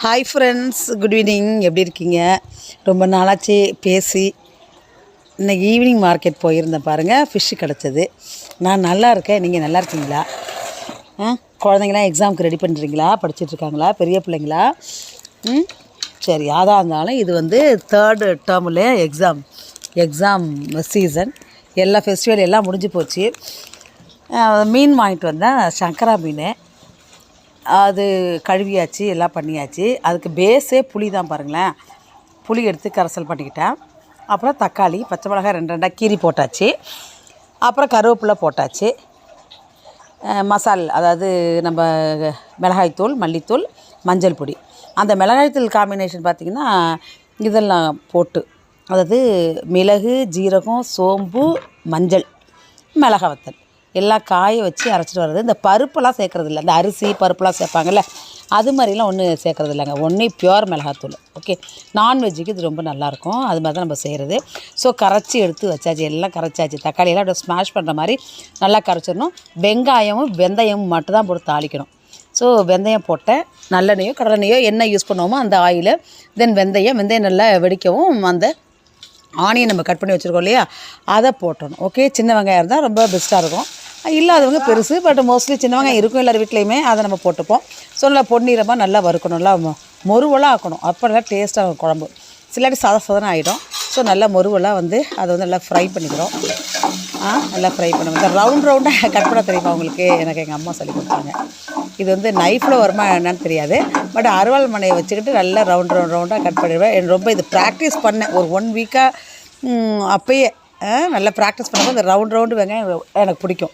Hi friends, good evening. எப்படி இருக்கீங்க? ரொம்ப நாளாச்சு பேசி. இன்றைக்கி ஈவினிங் மார்க்கெட் போயிருந்தேன் பாருங்கள். ஃபிஷ்ஷு கிடச்சது. நான் நல்லா இருக்கேன். நீங்கள் நல்லா இருக்கீங்களா? குழந்தைங்களாம் எக்ஸாமுக்கு ரெடி பண்ணுறீங்களா? படிச்சுட்ருக்காங்களா? பெரிய பிள்ளைங்களா? சரி, அதாக இருந்தாலும் இது வந்து தேர்டு டேர்மில் எக்ஸாம் சீசன். எல்லா ஃபெஸ்டிவல் எல்லாம் முடிஞ்சு போச்சு. மீன் வாங்கிட்டு வந்தேன், சங்கரா மீன். அது கழுவியாச்சு, எல்லாம் பண்ணியாச்சு. அதுக்கு பேஸே புளி தான் பாருங்களேன். புளி எடுத்து கரைசல் பண்ணிக்கிட்டேன். அப்புறம் தக்காளி, பச்சை மிளகாய் 2 கீரி போட்டாச்சு. அப்புறம் கருவேப்பிலை போட்டாச்சு. மசால், அதாவது நம்ம மிளகாய்த்தூள், மல்லித்தூள், மஞ்சள் பொடி. அந்த மிளகாய்த்தூள் காம்பினேஷன் பார்த்திங்கன்னா இதெல்லாம் போட்டு, அதாவது மிளகு, ஜீரகம், சோம்பு, மஞ்சள், மிளகாய் வத்தல் எல்லாம் காய வச்சு அரைச்சிட்டு வர்றது. இந்த பருப்பெல்லாம் சேர்க்குறது இல்லை. இந்த அரிசி பருப்புலாம் சேர்ப்பாங்கல்ல, அது மாதிரிலாம் ஒன்றும் சேர்க்குறது இல்லைங்க. ஒன்றே பியூர் மிளகாத்தூள். ஓகே, நான்வெஜ்ஜுக்கு இது ரொம்ப நல்லாயிருக்கும். அது மாதிரி தான் நம்ம செய்கிறது. ஸோ கரைச்சி எடுத்து வச்சாச்சு, எல்லாம் கரைச்சாச்சு. தக்காளியெல்லாம் அப்படியே ஸ்மாஷ் பண்ணுற மாதிரி நல்லா கரைச்சிடணும். வெங்காயமும் வெந்தயமும் மட்டும் தான் போட்டு தாளிக்கணும். ஸோ வெந்தயம் போட்டேன், நல்லெண்ணெயோ கடலெண்ணெயோ என்ன யூஸ் பண்ணுவோமோ அந்த ஆயில், தென் வெந்தயம் நல்லா வெடிக்கவும் அந்த ஆனியன் நம்ம கட் பண்ணி வச்சுருக்கோம் இல்லையா, அதை போட்டணும். ஓகே, சின்ன வெங்காயம் இருந்தால் ரொம்ப பெஸ்ட்டாக இருக்கும். இல்லாதவங்க பெருசு, பட் மோஸ்ட்லி சின்ன வெங்காயம் இருக்கும் எல்லார் வீட்லேயுமே. அதை நம்ம போட்டுப்போம். ஸோ நல்லா பொன்னிறமாக நல்லா வறுக்கணும், நல்லா மொருவலாக ஆக்கணும். அப்போ நல்லா டேஸ்ட்டாக இருக்கும் குழம்பு. சிலாட்டி சதன்னு ஆகிடும். ஸோ நல்லா மொருவலாக வந்து அதை வந்து நல்லா ஃப்ரை பண்ணிக்கிறோம். நல்லா ஃப்ரை பண்ணுவோம். இந்த ரவுண்டாக கட் பண்ண தெரியுமா உங்களுக்கு? எனக்கு எங்கள் அம்மா சொல்லி கொடுத்தாங்க. இது வந்து நைஃப்பில் வருமா என்னன்னு தெரியாது, பட் அருவாள் மனையை வச்சுக்கிட்டு நல்லா ரவுண்டாக கட் பண்ணிடுவேன். ரொம்ப இது ப்ராக்டிஸ் பண்ணேன் ஒரு 1 வீக்காக. அப்போயே நல்லா ப்ராக்டிஸ் பண்ணும்போது இந்த ரவுண்டு வெங்காயம் எனக்கு பிடிக்கும்.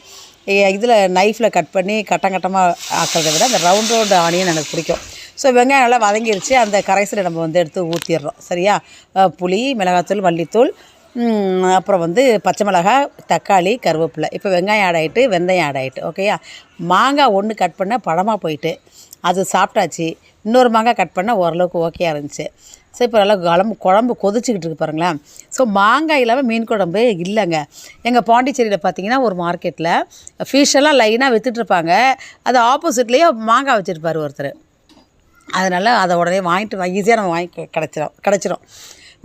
இதில் நைஃப்பில் கட் பண்ணி கட்டமாக ஆக்கிறத விட இந்த ரவுண்டு ஆனியன் எனக்கு பிடிக்கும். ஸோ வெங்காயம் நல்லா வதங்கிருச்சு. அந்த கரைசலை நம்ம வந்து எடுத்து ஊற்றிடுறோம். சரியா? புளி, மிளகாத்தூள், மல்லித்தூள், அப்புறம் வந்து பச்சை மிளகாய், தக்காளி, கருவேப்பிலை. இப்போ வெங்காயம் ஆட் ஆகிட்டு, வெந்தயம் ஆட் ஆகிட்டு. ஓகேயா? மாங்காய் 1 கட் பண்ண பழமாக போயிட்டு அது சாப்பிட்டாச்சு. இன்னொரு மாங்காய் கட் பண்ண ஓரளவுக்கு ஓகேயாக இருந்துச்சு. ஸோ இப்போ நல்லா குழம்பு கொதிச்சிக்கிட்டு இருக்கு பாருங்களேன். ஸோ மாங்காய் இல்லாமல் மீன் குழம்பு இல்லைங்க. எங்கள் பாண்டிச்சேரியில் பார்த்தீங்கன்னா ஒரு மார்க்கெட்டில் ஃபிஷ்ஷெல்லாம் லைனாக விற்றுட்ருப்பாங்க. அது ஆப்போசிட்லேயே மாங்காய் வச்சுருப்பார் ஒருத்தர். அதனால் அதை உடனே வாங்கிட்டு ஈஸியாக நம்ம வாங்கி கிடச்சிரும்.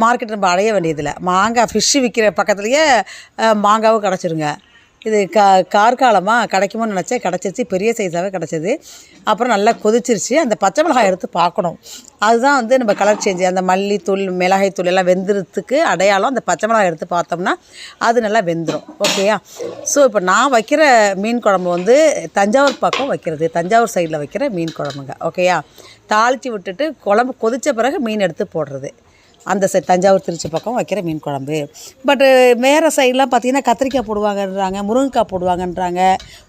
மார்க்கெட் நம்ம அடைய வேண்டியதில்லை. மாங்காய் ஃபிஷ்ஷு விற்கிற பக்கத்துலேயே மாங்காவும் கிடச்சிருங்க. இது கார்காலமாக கிடைக்குமோன்னு நினச்சேன், கிடச்சிருச்சு. பெரிய சைஸாகவே கிடச்சிது. அப்புறம் நல்லா கொதிச்சிருச்சு. அந்த பச்சை மிளகாய் எடுத்து பார்க்கணும். அதுதான் வந்து நம்ம கலர் சேஞ்சு. அந்த மல்லித்தூள், மிளகாய்த்தூள் எல்லாம் வெந்துறதுக்கு அடையாளம். அந்த பச்சை மிளகாய் எடுத்து பார்த்தோம்னா அது நல்லா வெந்துடும். ஓகேயா? ஸோ இப்போ நான் வைக்கிற மீன் குழம்பு வந்து தஞ்சாவூர் பக்கம் வைக்கிறது, தஞ்சாவூர் சைடில் வைக்கிற மீன் குழம்புங்க. ஓகேயா? தாளித்து விட்டுட்டு குழம்பு கொதித்த பிறகு மீன் எடுத்து போடுறது. அந்த தஞ்சாவூர் திருச்சி பக்கம் வைக்கிற மீன் குழம்பு. பட்டு வேறு சைடெலாம் பார்த்திங்கன்னா கத்திரிக்காய் போடுவாங்கன்றாங்க, முருங்கைக்காய் போடுவாங்கன்றாங்க,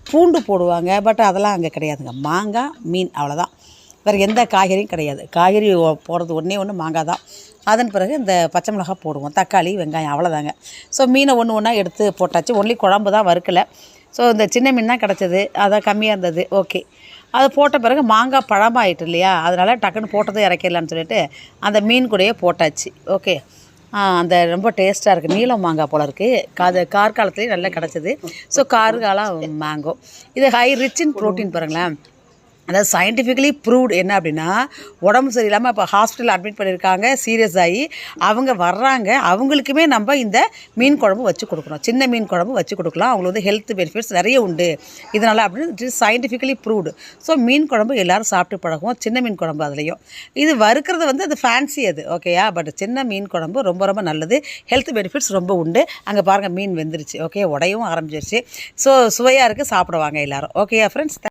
பூண்டு போடுவாங்க. பட் அதெல்லாம் அங்கே கிடையாதுங்க. மாங்காய், மீன், அவ்வளோதான். வேறு எந்த காய்கறியும் கிடையாது. காய்கறி போடுறது ஒன்று மாங்காய் தான். அதன் பிறகு இந்த பச்சை மிளகாய் போடுவோம், தக்காளி, வெங்காயம், அவ்வளோதாங்க. ஸோ மீனை ஒன்றா எடுத்து போட்டாச்சு. ஒன்லி குழம்பு தான் வறுக்கலை. ஸோ இந்த சின்ன மீன் தான் கிடச்சிது, அதான் கம்மியாக இருந்தது. ஓகே, அது போட்ட பிறகு மாங்காய் பழமாயிட்டு இல்லையா, அதனால் டக்குன்னு போட்டதை இறக்கிடலான்னு சொல்லிட்டு அந்த மீன் கூடயே போட்டாச்சு. ஓகே, அந்த ரொம்ப டேஸ்ட்டாக இருக்குது. நீளம் மாங்காய் போல் இருக்குது. அது கார்காலத்துலேயே நல்லா கிடச்சிது. ஸோ கார்காலம் மேங்கோ. இது ஹை ரிச் இன் ப்ரோட்டீன் பாருங்களேன். அதாவது சயின்டிஃபிக்கலி ப்ரூவ்டு. என்ன அப்படின்னா, உடம்பு சரியில்லாமல் இப்போ ஹாஸ்பிட்டல் அட்மிட் பண்ணியிருக்காங்க, சீரியஸ் ஆகி அவங்க வர்றாங்க, அவங்களுக்குமே நம்ம இந்த மீன் குழம்பு வச்சு கொடுக்குறோம். சின்ன மீன் குழம்பு வச்சு கொடுக்கலாம். அவங்களுக்கு வந்து ஹெல்த் பெனிஃபிட்ஸ் நிறைய உண்டு இதனால் அப்படின்னு it is scientifically proved. So மீன் குழம்பு எல்லோரும் சாப்பிட்டு பழகுவோம். சின்ன மீன் குழம்பு அதுலேயும். இது வறுக்கிறது வந்து அது ஃபேன்சி அது. ஓகேயா? பட் சின்ன மீன் குழம்பு ரொம்ப நல்லது. ஹெல்த் பெனிஃபிட்ஸ் ரொம்ப உண்டு. அங்கே பாருங்கள் மீன் வெந்துருச்சு. ஓகே, உடையும் ஆரம்பிச்சிருச்சு. ஸோ சுவையாக இருக்குது, சாப்பிடுவாங்க எல்லோரும். ஓகேயா ஃப்ரெண்ட்ஸ்?